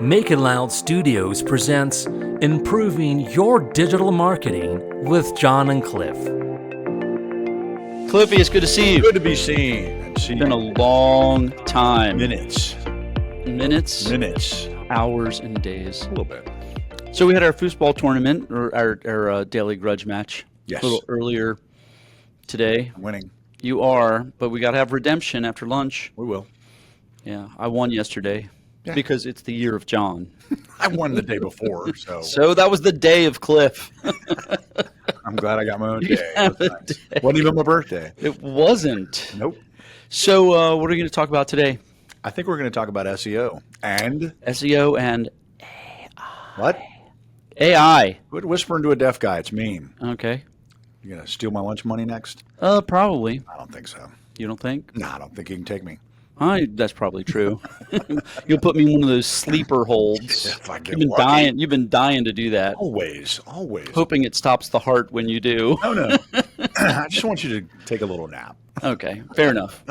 Make It Loud Studios presents Improving Your Digital Marketing with John and Cliff. Cliffy, it's good to see you. Good to be seen. It's been a long time. Minutes, hours, and days. a little bit. So we had our foosball tournament, or our daily grudge match. Yes. A little earlier today. Winning. You are, but we got to have redemption after lunch. We will. Yeah, I won yesterday Yeah. because it's the year of John. I won the day before, so So that was the day of Cliff. I'm glad I got my own You day. have It a was nice. Wasn't even my birthday. It wasn't. Nope. So what are we going to talk about today? I think we're going to talk about SEO and SEO and what? AI. Quit whispering to a deaf guy. It's mean. Okay. You going to steal my lunch money next? Probably. I don't think so. You don't think? No, I don't think you can take me. That's probably true. You'll put me in one of those sleeper holds. If I get You've been lucky. dying. You've been dying to do that. Always. Hoping it stops the heart when you do. No. I just want you to take a little nap. Okay, fair enough.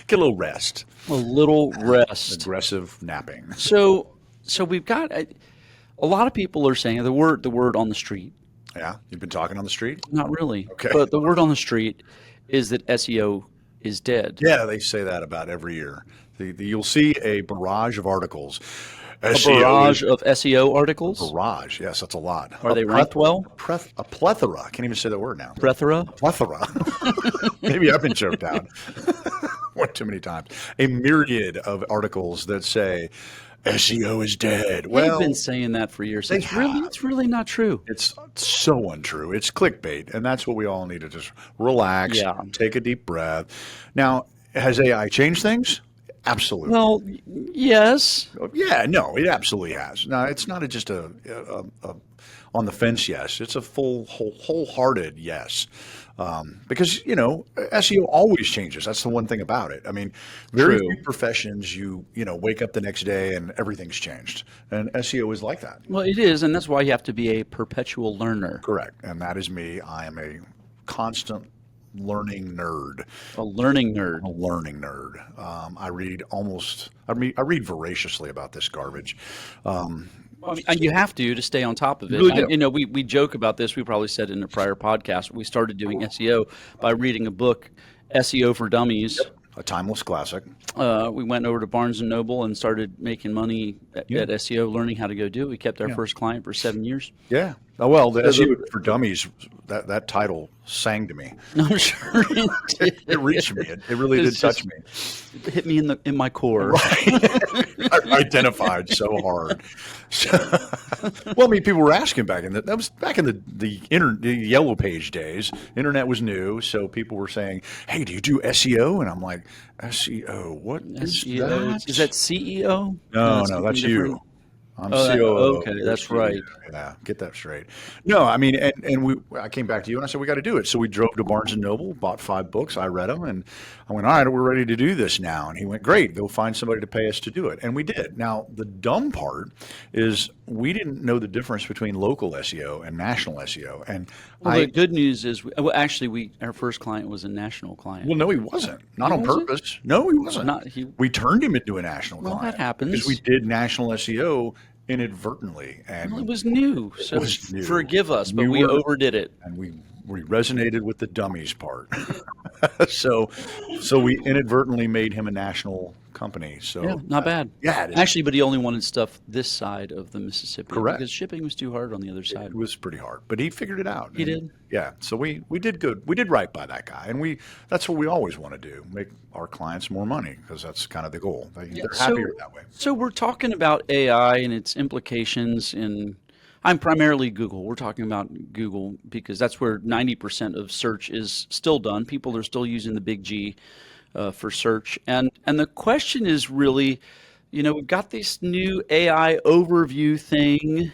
Get a little rest. A little rest. Aggressive napping. So we've got a lot of people are saying the word on the street. Yeah? You've been talking on the street? Not really. Okay. But the word on the street is that SEO is dead. Yeah, they say that about every year. You'll see a barrage of articles. A barrage of SEO articles. Barrage, yes, that's a lot. Are they ranked well? A plethora. I can't even say that word now. Plethora. Plethora. Maybe I've been choked out one too many times. A myriad of articles that say SEO is dead. They've Well, been saying that for years. they It's really not true. it's so untrue. It's clickbait, and that's what we all need to just relax, Yeah. take a deep breath. Now, has AI changed things? Absolutely. Well, yes. Yeah, no, it absolutely has. No, it's not just a on the fence yes. It's a wholehearted yes. Because, SEO always changes. That's the one thing about it. I mean, very True. few professions you wake up the next day and everything's changed. And SEO is like that. Well, it is, and that's why you have to be a perpetual learner. Correct. And that is me. I am a constant learning nerd. A learning nerd. A learning nerd. I read voraciously about this garbage. I mean, and you have to stay on top of it. Really do. We joke about this. We probably said it in a prior podcast. We started doing SEO by reading a book, SEO for Dummies. A timeless classic. We went over to Barnes and Noble and started making money at SEO, learning how to go do it. We kept our first client for 7 years. Yeah. Oh, well, the SEO for Dummies, that title sang to me. I'm sure it did. It reached me. It really did touch me. It hit me in my core. I identified so hard. Well, I mean, people were asking back in the yellow page days. Internet was new, so people were saying, "Hey, do you do SEO?" And I'm like, "SEO? What is SEO? that?" Is that CEO? No, something that's different? you. I'm Oh, COO. okay, that's right. Yeah, get that straight. No, I mean, I came back to you and I said, we got to do it. So we drove to Barnes and Noble, bought 5 books. I read them and I went, all right, we're ready to do this now. And he went, great, go find somebody to pay us to do it. And we did. Now, the dumb part is we didn't know the difference between local SEO and national SEO. And Well, the good news is, our first client was a national client. well, no, he wasn't. Not on wasn't? purpose. No, he wasn't. We turned him into a national Well, client. that happens. Because we did national SEO inadvertently. And Well, it was new, so was new. forgive us, but we Newer. overdid it. and we resonated with the dummies part. so we inadvertently made him a national company. So Yeah, not bad. Yeah, it is. Actually, but he only wanted stuff this side of the Mississippi. Correct. Because shipping was too hard on the other side. It was pretty hard, but he figured it out. He And, did? Yeah. So we did good. We did right by that guy, and that's what we always want to do: make our clients more money, because that's kind of the goal. They're happier that way. So we're talking about AI and its implications in. I'm primarily Google. We're talking about Google because that's where 90% of search is still done. People are still using the big G for search, and the question is really, we've got this new AI overview thing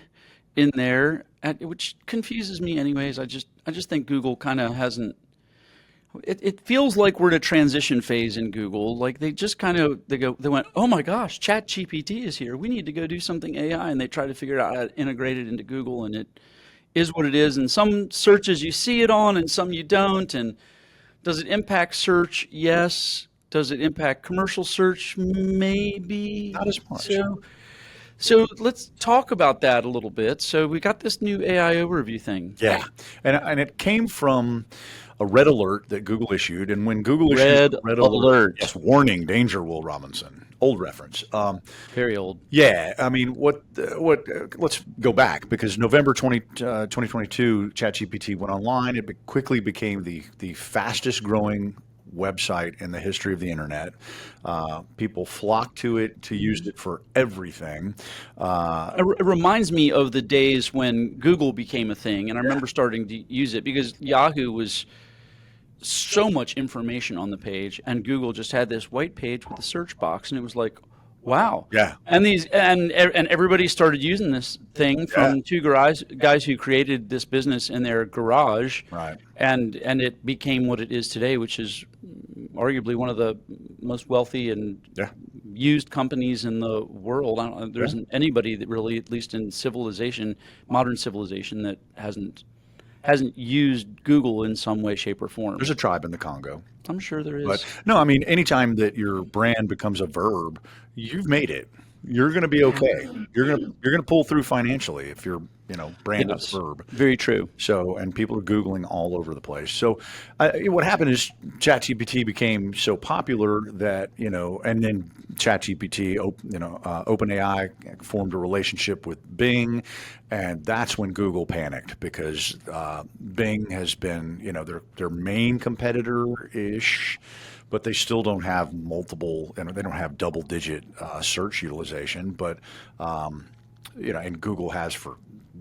in there, which confuses me anyways. I just think Google kind of hasn't. It feels like we're in a transition phase in Google. Like they went, oh my gosh, ChatGPT is here. We need to go do something AI, and they try to figure out how to integrate it into Google, and it is what it is. And some searches you see it on, and some you don't. And does it impact search? Yes. Does it impact commercial search? Maybe. Not as much. So So let's talk about that a little bit. So we got this new AI overview thing. Yeah, and it came from a red alert that Google issued, and when Google issues Red a red alert, alert. yes, warning, danger, Will Robinson, old reference. Very old. Yeah, I mean, let's go back because November 2022, ChatGPT went online. It quickly became the fastest growing website in the history of the internet. People flocked to it to use it for everything. It reminds me of the days when Google became a thing, and I remember starting to use it because Yahoo was so much information on the page, and Google just had this white page with a search box, and it was like, wow. Yeah. And everybody started using this thing from two guys who created this business in their garage, Right. and it became what it is today, which is arguably one of the most wealthy and Yeah. used companies in the world. There isn't anybody that really, at least in civilization, modern civilization, that hasn't used Google in some way, shape, or form. There's a tribe in the Congo. I'm sure there is. But no, I mean, anytime that your brand becomes a verb, you've made it. You're going to be okay. You're going to pull through financially if your brand is a verb. Very true. So, and people are Googling all over the place. So, what happened is ChatGPT became so popular that and then ChatGPT, OpenAI formed a relationship with Bing, and that's when Google panicked because Bing has been their main competitor-ish. But they still don't have multiple, they don't have double-digit search utilization. But and Google has for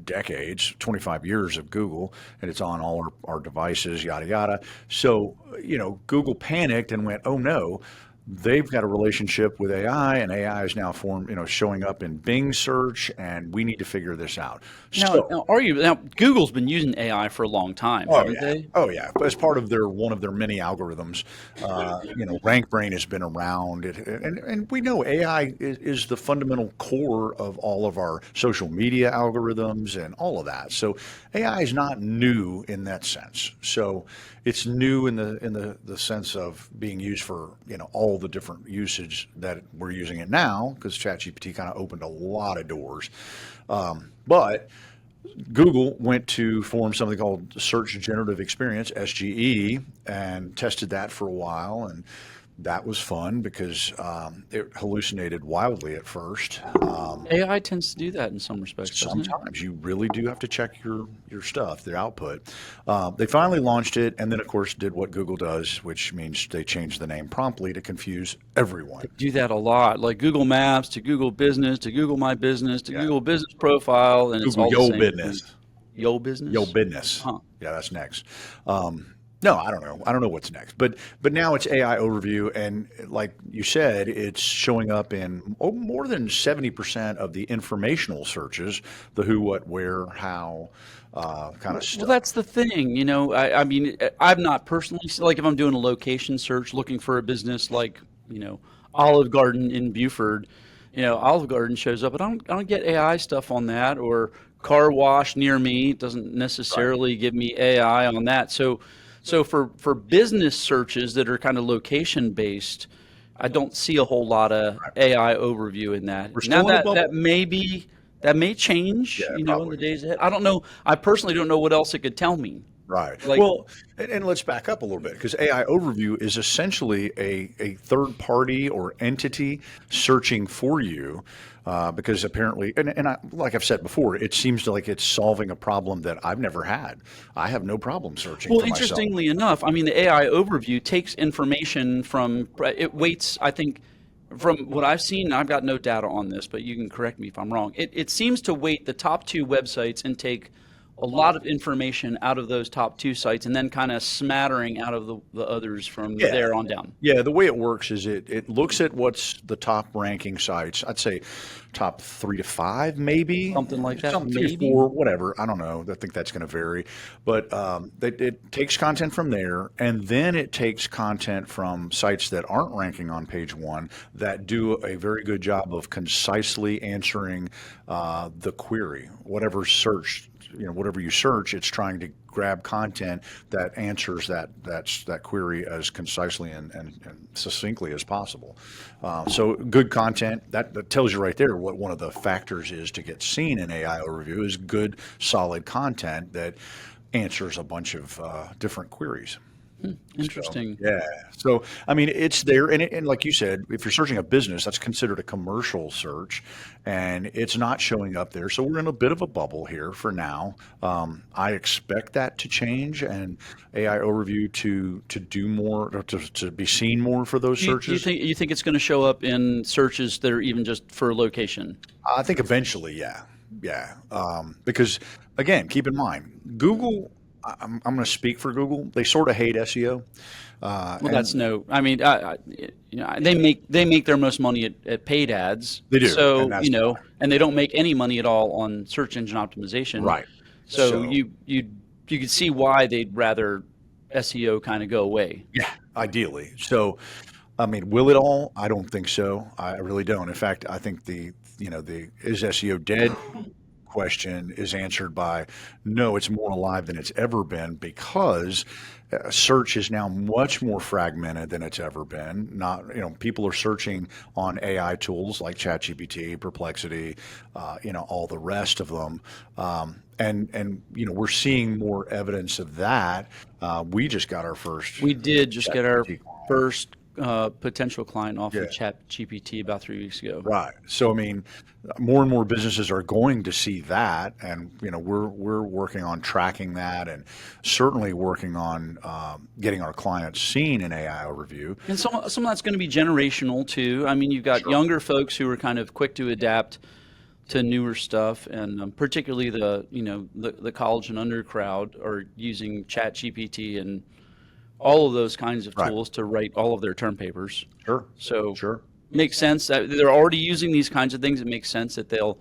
decades, 25 years of Google, and it's on all our devices, yada yada. So Google panicked and went, oh no. They've got a relationship with AI, and AI is now showing up in Bing search, and we need to figure this out. Now, Google's been using AI for a long time, haven't they? Oh yeah, as part of one of their many algorithms. RankBrain has been around, and we know AI is the fundamental core of all of our social media algorithms and all of that. So AI is not new in that sense. So it's new in the sense of being used for all the different usage that we're using it now, because ChatGPT kind of opened a lot of doors. But Google went to form something called Search Generative Experience, SGE, and tested that for a while, and that was fun because it hallucinated wildly at first. AI tends to do that in some respects. Sometimes you really do have to check your stuff, their output. They finally launched it, and then of course did what Google does, which means they changed the name promptly to confuse everyone. They do that a lot, like Google Maps to Google Business to Google My Business to Google Business Profile, and Google it's all Yo the same Business. thing. Yo Business. Yo Business. Huh. Yeah, that's next. No, I don't know. I don't know what's next. But now it's AI overview, and like you said, it's showing up in more than 70% of the informational searches, the who, what, where, how kind of stuff. Well, that's the thing. I mean, I've not personally, like if I'm doing a location search looking for a business like, Olive Garden in Buford, Olive Garden shows up, but I don't get AI stuff on that, or car wash near me. It doesn't necessarily give me AI on that. So for business searches that are kind of location based, I don't see a whole lot of AI overview in that. Now that may change, in the days ahead. I don't know. I personally don't know what else it could tell me. Right. Well, and let's back up a little bit, because AI overview is essentially a third party or entity searching for you. Because apparently, and like I've said before, it seems like it's solving a problem that I've never had. I have no problem searching for myself. Interestingly enough, I mean, the AI overview takes information it weights, I think, from what I've seen, I've got no data on this, but you can correct me if I'm wrong. It seems to weight the top two websites and take a lot of information out of those top two sites, and then kind of smattering out of the others from there on down. Yeah, the way it works is it looks at what's the top ranking sites. I'd say top 3 to 5, maybe something like that. Maybe 3 to 4, whatever. I don't know. I think that's going to vary, but it takes content from there, and then it takes content from sites that aren't ranking on page 1 that do a very good job of concisely answering the query, whatever search whatever you search, it's trying to grab content that answers that query as concisely and succinctly as possible. So good content, that tells you right there what one of the factors is to get seen in AI overview is good, solid content that answers a bunch of different queries. Interesting. So, yeah. So, I mean, it's there. And like you said, if you're searching a business, that's considered a commercial search and it's not showing up there. So we're in a bit of a bubble here for now. I expect that to change and AI overview to do more, or to be seen more for those Do you searches. you think it's going to show up in searches that are even just for location? I think eventually, yeah. Yeah. Because again, keep in mind, Google, I'm going to speak for Google. They sort of hate SEO. Well, And that's no. I mean, they make their most money at paid ads. they do. So And that's fine. and they don't make any money at all on search engine optimization. Right. So So- you could see why they'd rather SEO kind of go away. Yeah, ideally. So, I mean, will it all? I don't think so. I really don't. In fact, I think the is SEO dead question is answered by no, it's more alive than it's ever been because search is now much more fragmented than it's ever been. Not, people are searching on AI tools like ChatGPT, Perplexity, all the rest of them. And we're seeing more evidence of that. We just got our first. We did just get our ChatGPT. first potential client off Yeah. of ChatGPT about 3 weeks ago. Right. So, I mean, more and more businesses are going to see that, and we're working on tracking that, and certainly working on getting our clients seen in AI overview. And some of that's going to be generational too. I mean, you've got younger folks who are kind of quick to adapt to newer stuff, and particularly the college and under crowd are using ChatGPT and all of those kinds of Right. tools to write all of their term papers. Sure. So Sure. makes sense that they're already using these kinds of things. It makes sense that they'll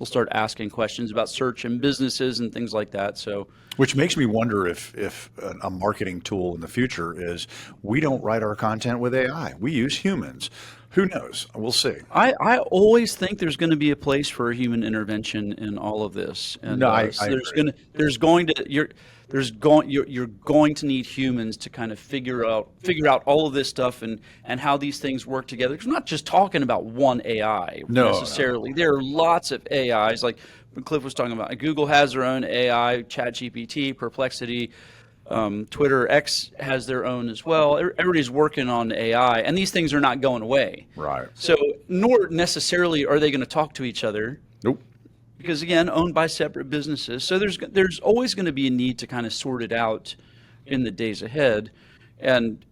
start asking questions about search and businesses and things like that. So Which makes me wonder if a marketing tool in the future is we don't write our content with AI. We use humans. Who knows? We'll see. I always think there's going to be a place for human intervention in all of this. And No, I so agree. you're going to need humans to kind of figure out all of this stuff and how these things work together. 'Cause we're not just talking about one AI No. necessarily. There are lots of AIs, like Cliff was talking about. Google has their own AI, ChatGPT, Perplexity. Twitter X has their own as well. Everybody's working on AI, and these things are not going away. Right. So, nor necessarily are they going to talk to each other, Nope. because again, owned by separate businesses. So there's always going to be a need to kind of sort it out in the days ahead. And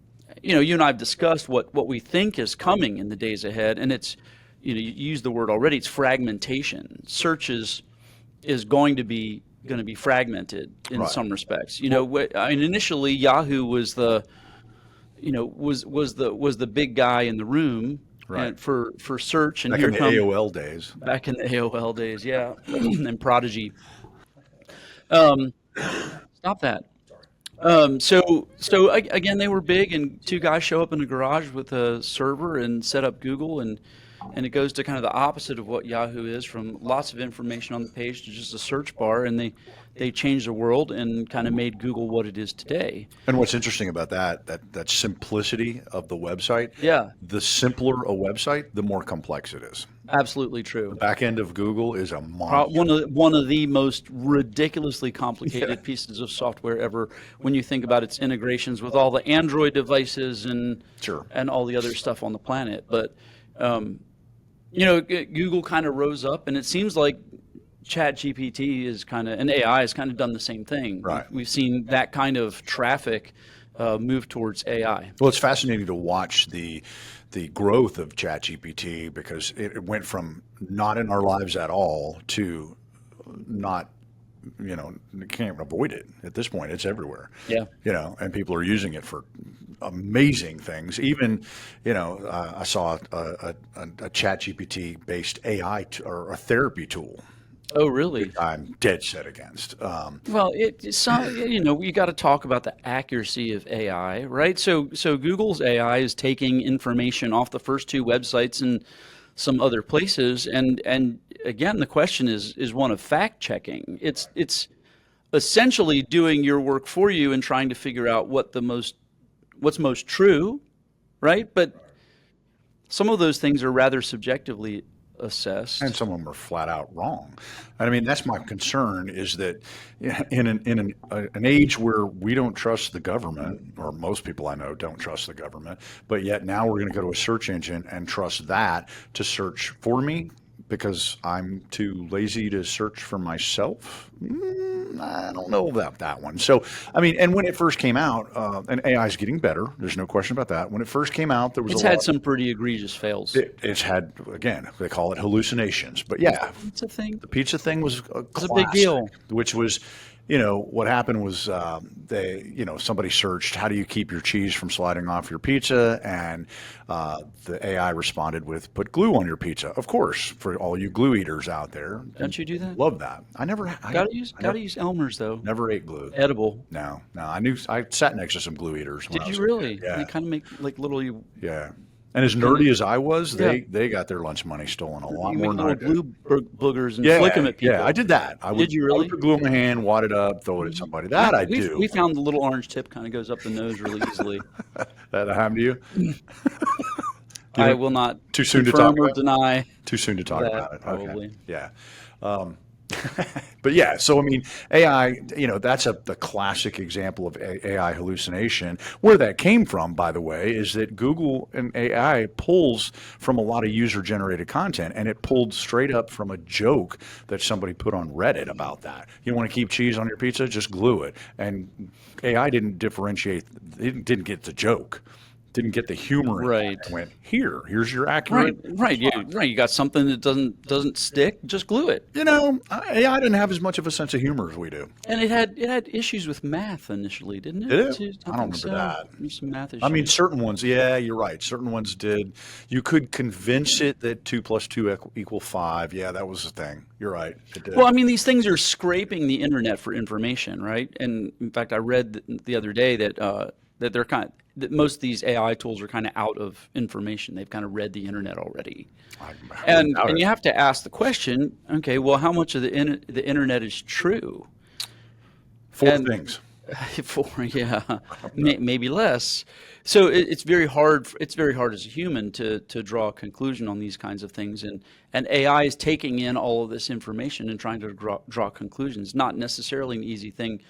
you and I have discussed what we think is coming in the days ahead, and it's you used the word already. It's fragmentation. Search is going to be fragmented in Right. some respects. I mean, initially Yahoo was the was the big guy in the room, Right. and for search, and Back here in the come AOL days. back in the AOL days, yeah, and Prodigy. Stop that. Again, they were big, and two guys show up in a garage with a server and set up Google, and it goes to kind of the opposite of what Yahoo is, from lots of information on the page to just a search bar, and they changed the world and kind of made Google what it is today. And what's interesting about that simplicity of the website, Yeah, the simpler a website, the more complex it is. absolutely true. Back end of Google is a monster. One of the most ridiculously complicated pieces of software ever, when you think about its integrations with all the Android devices and Sure. and all the other stuff on the planet. But Google kind of rose up, and it seems like ChatGPT is kind of, and AI has kind of done the same thing. Right. We've seen that kind of traffic move towards AI. Well, it's fascinating to watch the growth of ChatGPT because it went from not in our lives at all to not, you can't avoid it at this point. It's everywhere. Yeah. And people are using it for amazing things. Even, I saw a ChatGPT based AI or a therapy tool. Oh, really? I'm dead set against. Well, you got to talk about the accuracy of AI, right? So Google's AI is taking information off the first two websites and some other places, and again, the question is one of fact checking. It's essentially doing your work for you and trying to figure out what's most true, right? But some of those things are rather subjectively And assessed. some of them are flat out wrong. I mean, that's my concern is that in an age where we don't trust the government, or most people I know don't trust the government, but yet now we're going to go to a search engine and trust that to search for me because I'm too lazy to search for myself. I don't know about that one. So, I mean, and when it first came out, and AI is getting better, there's no question about that. When it first came out, there was It's a had lot. some pretty egregious fails. It's had, again, they call it hallucinations. But yeah, It's a thing. the pizza thing was a It's a big classic, deal. which was, what happened was somebody searched, how do you keep your cheese from sliding off your pizza? And the AI responded with, put glue on your pizza. Of course, for all you glue eaters out there. Don't you do that? Love that. Gotta use Elmer's though. Never ate glue. Edible. No, I sat next to some glue eaters when Did I was you a really? kid. Yeah. They kind of make like little Yeah. And as nerdy as I was, Yeah. they got their lunch money stolen a lot you more make than I little did. glue boogers and Yeah, flick them at people. yeah, I did that. Did you I really? would put glue in my hand, wad it up, throw it at somebody. That I do. We found the little orange tip kind of goes up the nose really easily. That happened to you? I will not too soon to confirm talk or about? deny Too soon to talk that, about it. probably. Okay. Yeah. But yeah, so I mean, AI, that's the classic example of AI hallucination. Where that came from, by the way, is that Google and AI pulls from a lot of user-generated content, and it pulled straight up from a joke that somebody put on Reddit about that. You want to keep cheese on your pizza? Just glue it. And AI didn't differentiate, it didn't get the joke. Didn't get the humor in Right. that. It went, here's your accurate. Right. You got something that doesn't stick, just glue it. AI didn't have as much of a sense of humor as we do. And it had issues with math initially, didn't it? Did it? Too? I don't think remember that. There's some math issues. I mean, certain ones, yeah, you're right. Certain ones did. You could convince it that 2 + 2 = 5. Yeah, that was the thing. You're right. It did. Well, I mean, these things are scraping the internet for information, right? And in fact, I read the other day that that most of these AI tools are kind of out of information. They've kind of read the internet already. And you have to ask the question, okay, well, how much of the internet is true? Four things. Maybe less. So it's very hard. It's very hard as a human to draw a conclusion on these kinds of things, and AI is taking in all of this information and trying to draw conclusions. Not necessarily an easy thing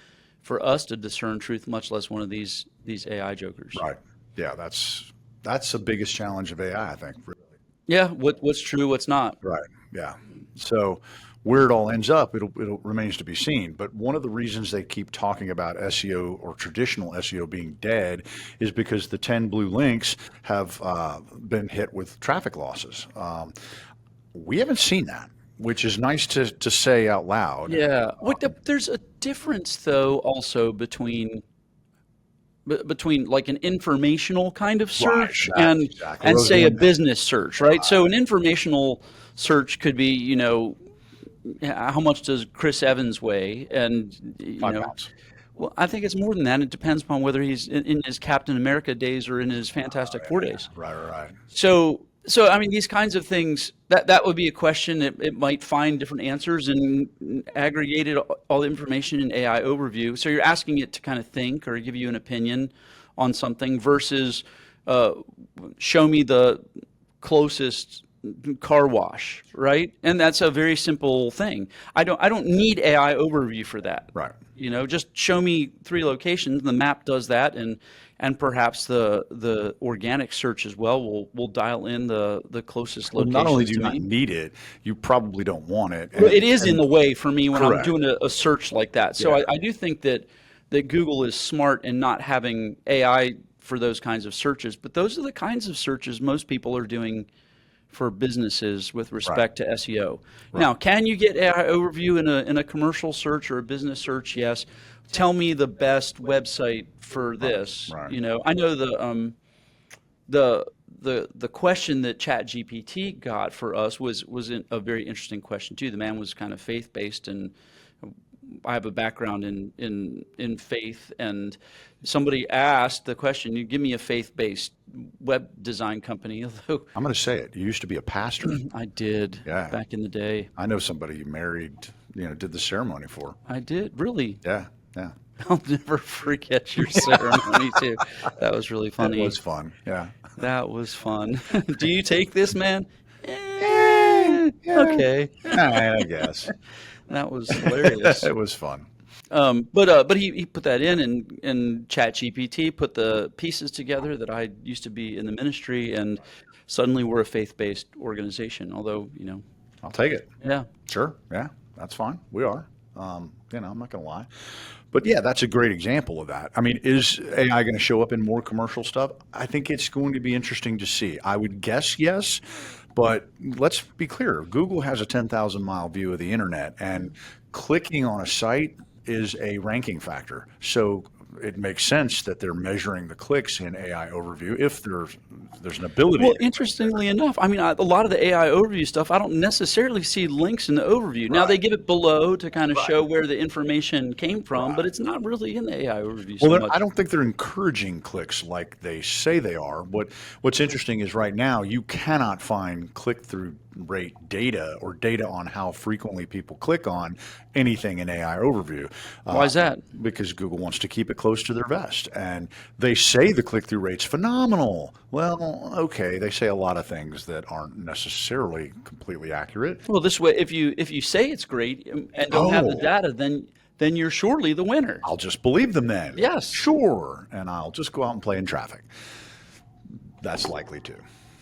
for us to discern truth, much less one of these AI jokers. Right. Yeah, that's the biggest challenge of AI, I think. Really. Yeah, what's true, what's not. Right. Yeah. So where it all ends up, it'll remains to be seen. But one of the reasons they keep talking about SEO or traditional SEO being dead is because the 10 blue links have been hit with traffic losses. We haven't seen that, which is nice to say out loud. Yeah. There's a difference, though, also between like an informational kind of search Right, and exactly. and say a Those- business search, right? So an informational search could be, how much does Chris Evans weigh? And 5 pounds. well, I think it's more than that. It depends upon whether he's in his Captain America days or in his Fantastic Four days. Right. So I mean, these kinds of things, that would be a question. It might find different answers and aggregated all the information in AI overview. So you're asking it to kind of think or give you an opinion on something versus show me the closest car wash, right? And that's a very simple thing. I don't need AI overview for that. Right. Just show me 3 locations. The map does that, and perhaps the organic search as well will dial in the closest Well, locations. not only do you to not me. need it, you probably don't want it. Well, it is in the way for me when Correct. I'm doing a search like that. So Yeah. I do think that Google is smart in not having AI for those kinds of searches, but those are the kinds of searches most people are doing for businesses with respect to SEO. Now, can you get AI overview in a commercial search or a business search? Yes. Tell me the best website for this. Right. I know the question that ChatGPT got for us was a very interesting question too. The man was kind of faith-based, and I have a background in faith, and somebody asked the question, you give me a faith-based web design company. Although I'm going to say it. You used to be a pastor. I did Yeah. back in the day. I know somebody you married did the ceremony for. I did, really. Yeah, yeah. I'll never forget your ceremony too. That was really That funny. was fun. Yeah. That was fun. Do you take this, man? Yeah. Okay. I guess. That was hilarious. It was fun. But he put that in, and ChatGPT put the pieces together that I used to be in the ministry, and suddenly we're a faith-based organization. Although, I'll take it. yeah. Sure. Yeah, that's fine. We are. I'm not going to lie. But yeah, that's a great example of that. I mean, is AI going to show up in more commercial stuff? I think it's going to be interesting to see. I would guess yes, but let's be clear. Google has a 10,000-mile view of the internet, and clicking on a site is a ranking factor. So it makes sense that they're measuring the clicks in AI overview if there's an ability. Well, interestingly enough, I mean, a lot of the AI overview stuff, I don't necessarily see links in the overview. Now, they give it below to kind of show where the information came from, but it's not really in the AI overview so much. I don't think they're encouraging clicks like they say they are. What's interesting is right now you cannot find click-through rate data or data on how frequently people click on anything in AI overview. Why is that? Because Google wants to keep it close to their vest, and they say the click-through rate's phenomenal. Well, okay, they say a lot of things that aren't necessarily completely accurate. Well, this way, if you say it's great and don't have the data, then you're surely the winner. I'll just believe them then. Yes. Sure, and I'll just go out and play in traffic. That's likely to.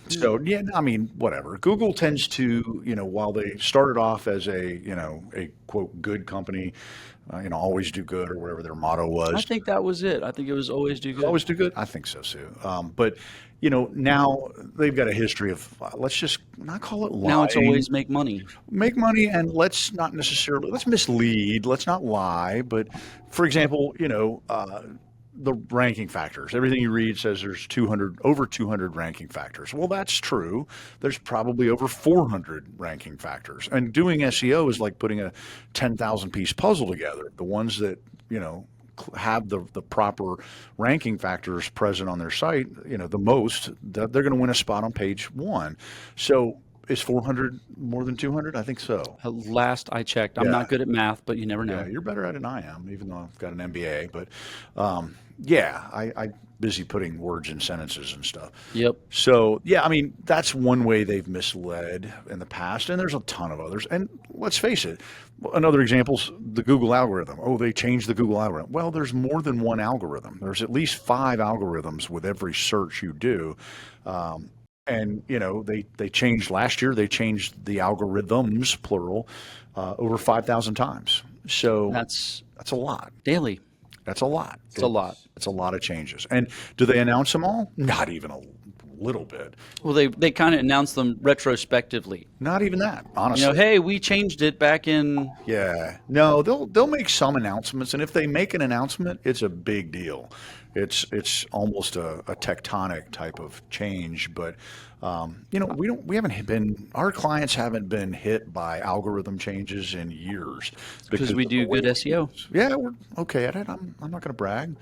So yeah, I mean, whatever. Google tends to, while they started off as a quote good company, always do good or whatever their motto was. I think that was it. I think it was always do good. Always do good. I think so too. But now they've got a history of let's just not call it lying. Now it's always make money. Make money, and let's not necessarily let's mislead. Let's not lie. But for example, the ranking factors. Everything you read says there's over 200 ranking factors. Well, that's true. There's probably over 400 ranking factors. And doing SEO is like putting a 10,000 piece puzzle together. The ones that, have the proper ranking factors present on their site, the most, they're going to win a spot on page 1. So is 400 more than 200? I think so. Last I checked. I'm not good at math, but you never know. Yeah, you're better at it than I am, even though I've got an MBA. But I'm busy putting words in sentences and stuff. Yep. So, yeah, I mean, that's one way they've misled in the past, and there's a ton of others. And let's face it, another example's the Google algorithm. Oh, they changed the Google algorithm. Well, there's more than one algorithm. There's at least 5 algorithms with every search you do. And, they changed last year, they changed the algorithms, plural, over 5,000 times. So that's a lot. Daily. That's a lot. It's a lot. It's a lot of changes. And do they announce them all? Not even a little bit. Well, they kind of announce them retrospectively. Not even that, honestly. Hey, we changed it back in. Yeah. No, they'll make some announcements, and if they make an announcement, it's a big deal. It's almost a tectonic type of change, but our clients haven't been hit by algorithm changes in years Because we do good SEO. Yeah, we're okay at it. I'm not going to brag.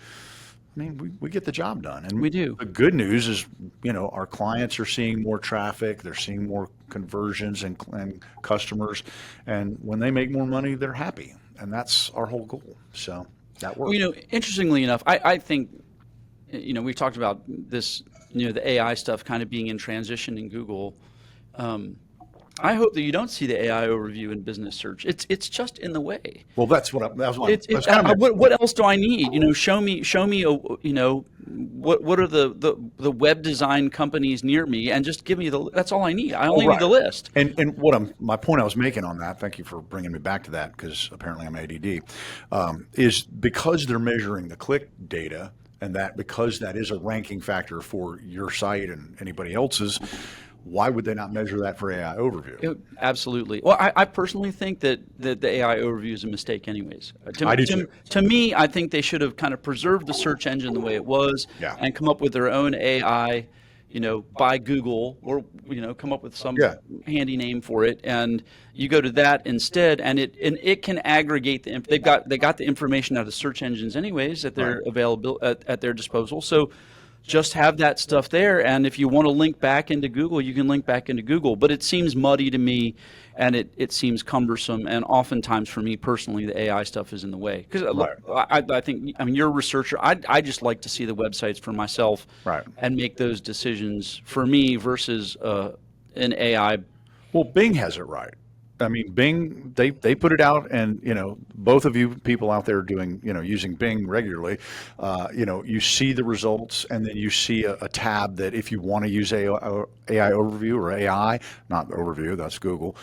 I mean, we get the job done, and we do. The good news is, our clients are seeing more traffic, they're seeing more conversions and customers, and when they make more money, they're happy, and that's our whole goal. So that works. Well, interestingly enough, I think, we talked about this, the AI stuff kind of being in transition in Google. I hope that you don't see the AI overview in business search. It's just in the way. Well, what else do I need? Show me. What are the web design companies near me, and just give me that's all I need. I only need the list. And my point I was making on that, thank you for bringing me back to that, because apparently I'm ADD, is because they're measuring the click data, and that because that is a ranking factor for your site and anybody else's. Why would they not measure that for AI overview? Absolutely. Well, I personally think that the AI overview is a mistake anyways. I do too. To me, I think they should have kind of preserved the search engine the way it was and come up with their own AI, by Google, or, come up with some handy name for it. And you go to that instead, and it can aggregate they got the information out of search engines anyways at their at their disposal. So just have that stuff there. And if you want to link back into Google, you can link back into Google. But it seems muddy to me, and it seems cumbersome. And oftentimes for me personally, the AI stuff is in the way. Because I think, I mean, you're a researcher. I just like to see the websites for myself and make those decisions for me versus an AI. Well, Bing has it right. I mean, Bing, they put it out, and both of you people out there doing, using Bing regularly, you see the results, and then you see a tab that if you want to use AI overview or AI, not overview, that's Google,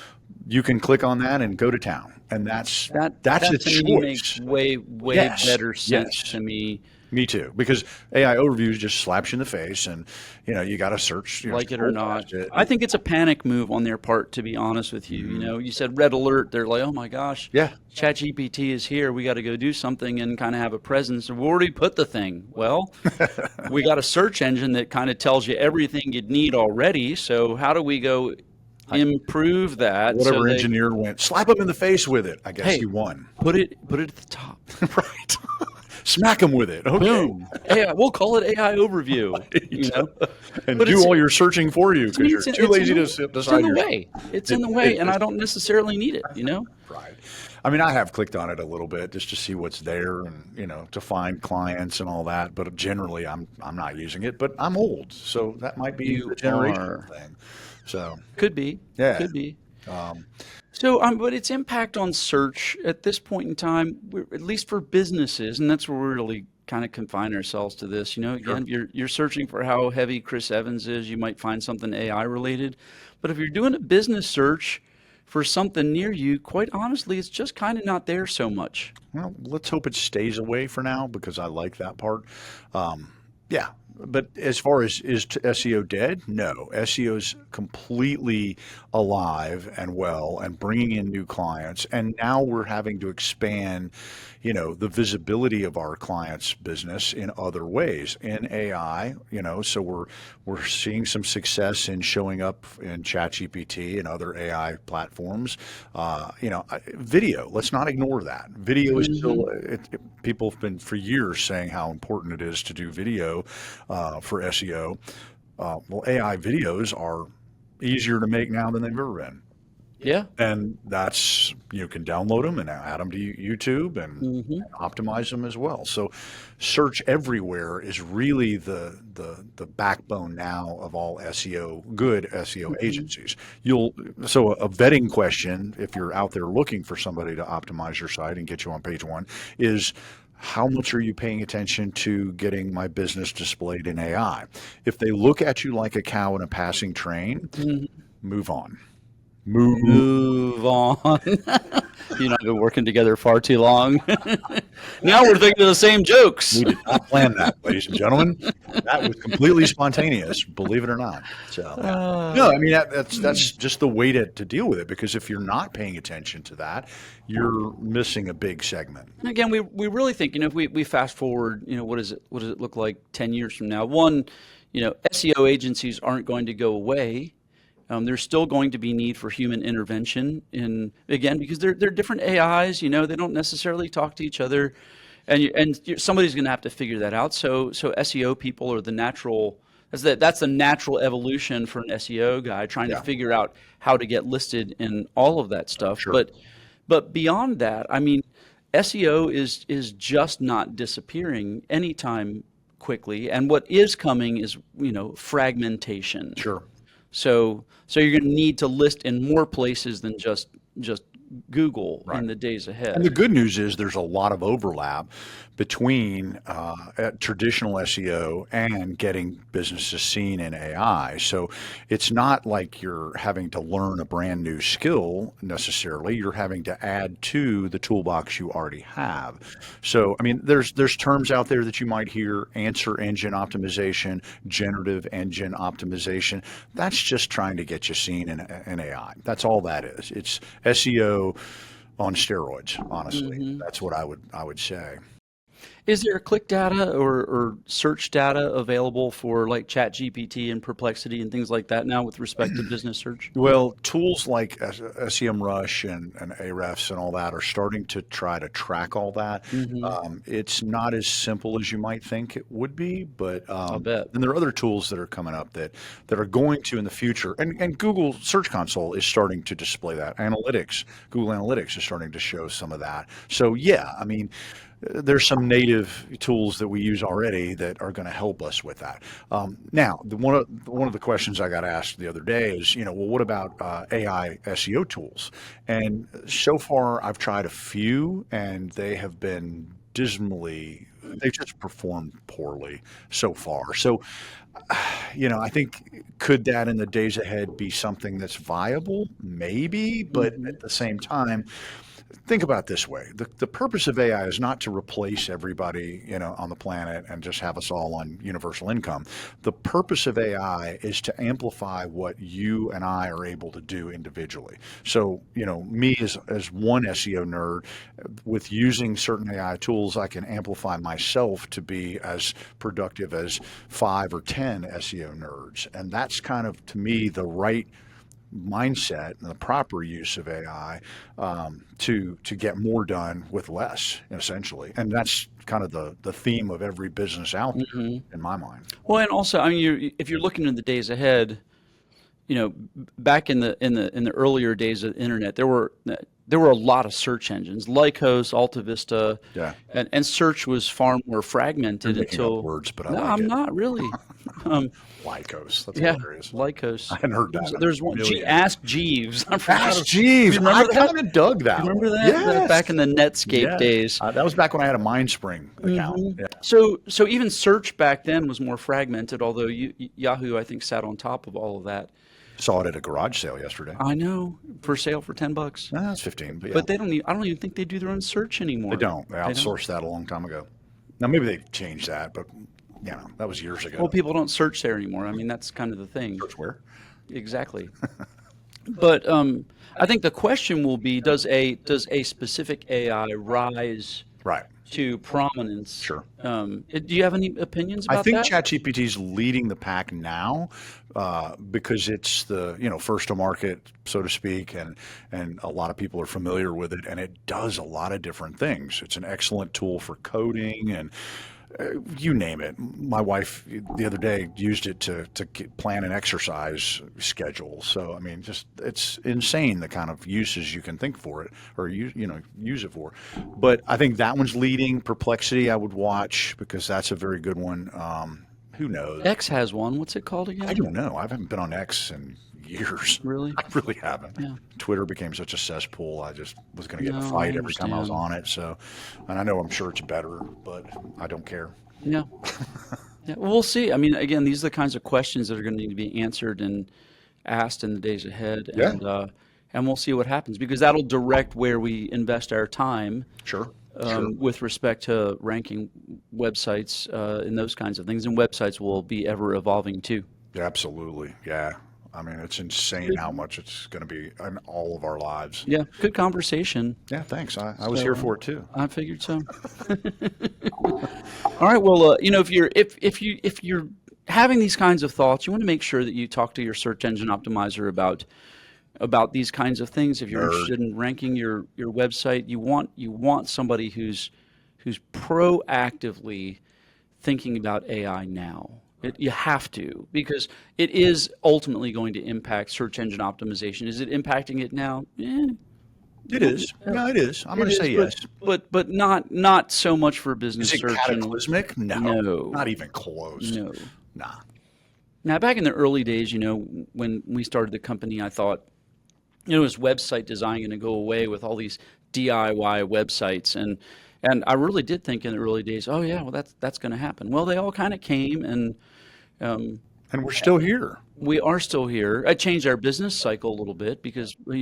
you can click on that and go to town, and that's a to me makes choice. way better sense to me. Me too, because AI overviews just slaps you in the face, and you got to search, Like it or not. past it. I think it's a panic move on their part, to be honest with you. You said red alert. They're like, oh my gosh, Yeah. ChatGPT is here. We got to go do something and kind of have a presence. We already put the thing. Well, we got a search engine that kind of tells you everything you'd need already. So how do we go improve that? Whatever engineer went, slap him in the face with it. I guess Hey, he won. Put it at the top. Right. Smack him with it. Okay. Boom. AI, we'll call it AI overview. And But do it's- all your searching for you because you're too lazy to decide It's in the yourself. way. It's in the way, and I don't necessarily need it. Right. I mean, I have clicked on it a little bit just to see what's there and to find clients and all that. But generally, I'm not using it. But I'm old, so that might be You the generational are. thing. So Could be. Yeah. Could be. um, So, but its impact on search at this point in time, at least for businesses, and that's where we really kind of confine ourselves to this. Again, you're searching for how heavy Chris Evans is. You might find something AI related, but if you're doing a business search for something near you, quite honestly, it's just kind of not there so much. well, let's hope it stays away for now because I like that part. Yeah. But as far as is SEO dead? No, SEO is completely alive and well and bringing in new clients. And now we're having to expand, the visibility of our clients' business in other ways in AI. So we're seeing some success in showing up in ChatGPT and other AI platforms. Video. Let's not ignore that. Video is still. People have been for years saying how important it is to do video for SEO. Well, AI videos are easier to make now than they've ever been. Yeah. And that's, you can download them and add them to YouTube and optimize them as well. So search everywhere is really the backbone now of all SEO, good SEO agencies. So a vetting question, if you're out there looking for somebody to optimize your site and get you on page one, is how much are you paying attention to getting my business displayed in AI? If they look at you like a cow in a passing train, move on. Move on. You and I have been working together far too long. Now we're thinking of the same jokes. We did not plan that, ladies and gentlemen. That was completely spontaneous, believe it or not. So, no, I mean that's just the way to deal with it. Because if you're not paying attention to that, you're missing a big segment. Again, we really think, if we fast forward, what does it look like 10 years from now? One, SEO agencies aren't going to go away. There's still going to be need for human intervention again, because they're different AIs, they don't necessarily talk to each other, and somebody's going to have to figure that out. So SEO people are that's the natural evolution for an SEO guy trying to figure out how to get listed in all of that stuff. Sure. But beyond that, I mean, SEO is just not disappearing anytime quickly, and what is coming is fragmentation. Sure. So you're going to need to list in more places than just Google in the days ahead. And the good news is there's a lot of overlap between traditional SEO and getting businesses seen in AI. So it's not like you're having to learn a brand new skill necessarily. You're having to add to the toolbox you already have. So, I mean, there's terms out there that you might hear: answer engine optimization, generative engine optimization. That's just trying to get you seen in AI. That's all that is. It's SEO on steroids, honestly. That's what I would say. Is there click data or search data available for like ChatGPT and Perplexity and things like that now with respect to business search? Well, tools like SEMrush and Ahrefs and all that are starting to try to track all that. Hmm. It's not as simple as you might think it would be, but I'll bet. and there are other tools that are coming up that are going to in the future. And Google Search Console is starting to display that. Analytics, Google Analytics is starting to show some of that. So yeah, I mean, there's some native tools that we use already that are going to help us with that. Now, one of the questions I got asked the other day is, well, what about AI SEO tools? And so far, I've tried a few, and they have been dismally. They just performed poorly so far. So, I think could that in the days ahead be something that's viable? Maybe, but Hmm. at the same time, think about it this way. The purpose of AI is not to replace everybody, on the planet and just have us all on universal income. The purpose of AI is to amplify what you and I are able to do individually. So, me as one SEO nerd, with using certain AI tools, I can amplify myself to be as productive as 5 or 10 SEO nerds. And that's kind of, to me, the right mindset and the proper use of AI to get more done with less, essentially. And that's kind of the theme of every business out there, Hmm. in my mind. Well, and also, I mean, if you're looking in the days ahead, back in the earlier days of the internet, there were a lot of search engines, Lycos, Alta Vista, Yeah, and search was far more fragmented you're making up until. words, but I No, like I'm it. not really. Um, Lycos, that's yeah, hilarious. I Lycos. hadn't heard There's, that in there's a one. million. Ask Jeeves. I forgot. Ask You Jeeves. I remember that? kind of dug You that remember one. that Yes. back in the Netscape Yes. days? That was back when I had a MindSpring account. Hmm. Yeah. So even search back then was more fragmented, although Yahoo, I think, sat on top of all of that. Saw it at a garage sale yesterday. I know, for sale for $10. That's 15, but yeah. But they don't. I don't even think they do their own search They anymore. don't. They They don't. outsourced that a long time ago. Now maybe they've changed that, but that was years Well, ago. people don't search there anymore. I mean, that's kind of the thing. Search where? Exactly. But I think the question will be: does a specific AI rise Right. to prominence? Sure. Do you have any opinions I about think that? ChatGPT is leading the pack now because it's the first to market, so to speak, and a lot of people are familiar with it, and it does a lot of different things. It's an excellent tool for coding and you name it. My wife the other day used it to plan an exercise schedule. So I mean, just it's insane the kind of uses you can think for it or use it for. But I think that one's leading. Perplexity I would watch because that's a very good one. Who knows? X has one. What's it called I again? don't know. I haven't been on X in years. Really? I really haven't. Yeah. Twitter became such a cesspool. I just was going to get in a No, fight I every time I was understand. on it. So, and I know I'm sure it's better, but I don't care. Yeah. Yeah. Well, we'll see. I mean, again, these are the kinds of questions that are going to need to be answered and asked in the days ahead, Yeah, and we'll see what happens because that'll direct where we invest our time sure, sure. with respect to ranking websites and those kinds of things. And websites will be ever evolving too. Yeah, absolutely. Yeah. I mean, it's insane Good. how much it's going to be in all of our lives. Yeah, good conversation. Yeah, thanks. I was So here for it too. I figured so. All right. Well, if you're having these kinds of thoughts, you want to make sure that you talk to your search engine optimizer about these kinds of things. If you're Nerd. interested in ranking your website, you want somebody who's proactively thinking about AI now. You have to because it is ultimately going to impact search engine optimization. Is it impacting it now? It is. Yeah, it is. I'm It going to is, say yes. but not so much for business Is it search and cataclysmic? No, no, not even close. no. Nah. Now, back in the early days, when we started the company, I thought, is website design going to go away with all these DIY websites? And I really did think in the early days, oh yeah, well that's going to happen. Well, they all kind of came, and um, And we're still here. we are still here. I changed our business cycle a little bit because when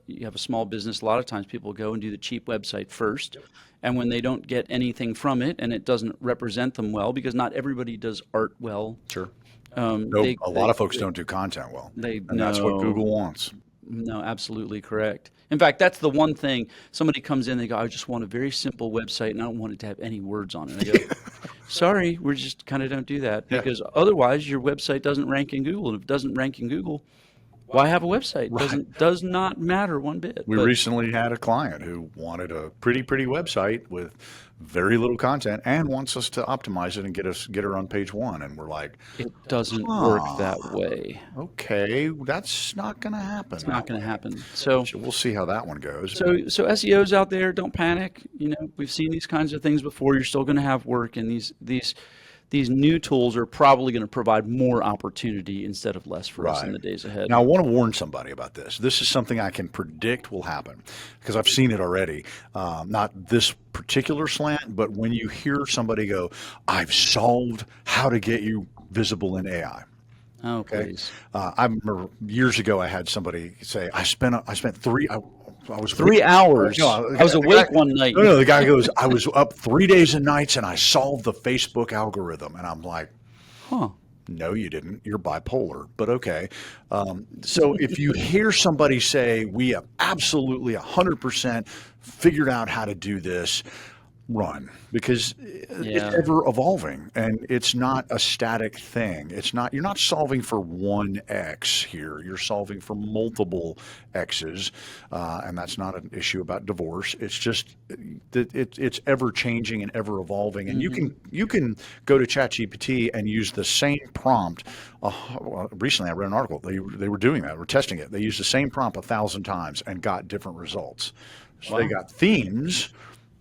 you have a small business, a lot of times people go and do the cheap website first, and when they don't get anything from it and it doesn't represent them well, because not everybody does art well. Sure. No, They a lot of folks don't do content well, they and that's what know. Google wants. No, absolutely correct. In fact, that's the one thing somebody comes in, they go, I just want a very simple website and I don't want it to have any words on it. I go, sorry, we just kind of don't do that Yeah. because otherwise your website doesn't rank in Google. And if it doesn't rank in Google, why have a website? Does not matter one bit. We But recently had a client who wanted a pretty website with very little content and wants us to optimize it and get her on page one. And we're like, it doesn't work that way. okay, that's not going to happen. It's not going to happen. So We'll see how that one goes. So SEOs out there, don't panic. You know, we've seen these kinds of things before. You're still going to have work, and these new tools are probably going to provide more opportunity instead of less for us in the days ahead. Now, I want to warn somebody about this. This is something I can predict will happen because I've seen it already. Not this particular slant, but when you hear somebody go, "I've solved how to get you visible in AI." Oh, Okay. please. I remember years ago I had somebody say, I spent 3 hours. No, I was awake one night. No, the guy goes, I was up 3 days and nights and I solved the Facebook algorithm. And I'm like, Huh. no, you didn't. You're bipolar, but okay. So if you hear somebody say, we have absolutely 100% figured out how to do this, run, because it's ever evolving and it's not a static thing. You're not solving for one X here. You're solving for multiple X's. And that's not an issue about divorce. It's just that it's ever changing and ever evolving. And you can go to ChatGPT and use the same prompt. Well, recently I read an article. They were doing that. We're testing it. They used the same prompt 1,000 times and got different results. So they got themes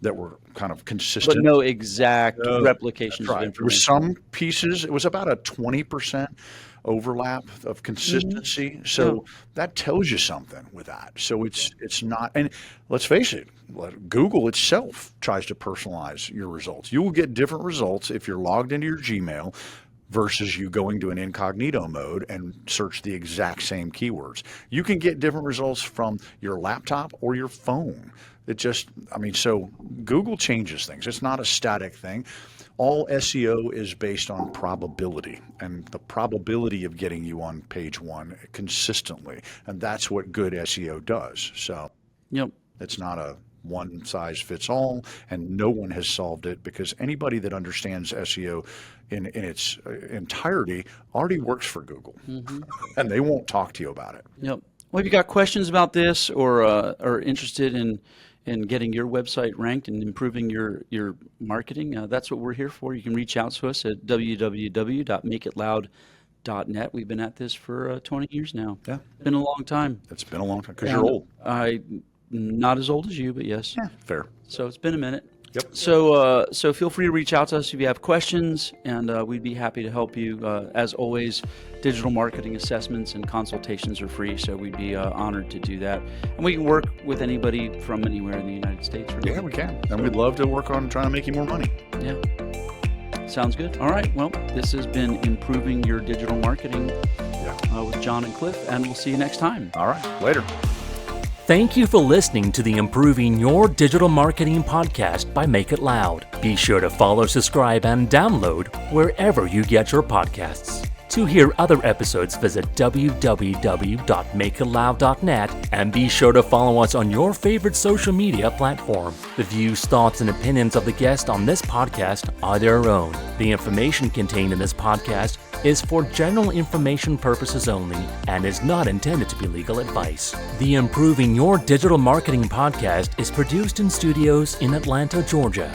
that were kind of consistent. But no exact replications of There were information. some pieces, it was about a 20% overlap of consistency. So that tells you something with that. So it's not, and let's face it, Google itself tries to personalize your results. You will get different results if you're logged into your Gmail versus you going to an incognito mode and search the exact same keywords. You can get different results from your laptop or your phone. So Google changes things. It's not a static thing. All SEO is based on probability and the probability of getting you on page one consistently. And that's what good SEO does. So it's not a one size fits all, and no one has solved it because anybody that understands SEO in its entirety already works for Google and they won't talk to you about it. Well, if you got questions about this or are interested in getting your website ranked and improving your marketing, that's what we're here for. You can reach out to us at www.makeitloud.net. We've been at this for 20 years now. Yeah. Been a long time. It's been a long time because you're old. Not as old as you, but yes. Yeah, fair. So it's been a minute. Yep. So feel free to reach out to us if you have questions, and we'd be happy to help you. As always, digital marketing assessments and consultations are free, so we'd be honored to do that. And we can work with anybody from anywhere in the United States. Really. Yeah, we can. And we'd love to work on trying to make you more money. Yeah. Sounds good. All right. Well, this has been Improving Your Digital Marketing with John and Cliff, and we'll see you next time. All right. Later. Thank you for listening to the Improving Your Digital Marketing podcast by Make It Loud. Be sure to follow, subscribe, and download wherever you get your podcasts. To hear other episodes, visit www.makeitloud.net and be sure to follow us on your favorite social media platform. The views, thoughts, and opinions of the guest on this podcast are their own. The information contained in this podcast is for general information purposes only and is not intended to be legal advice. The Improving Your Digital Marketing podcast is produced in studios in Atlanta, Georgia.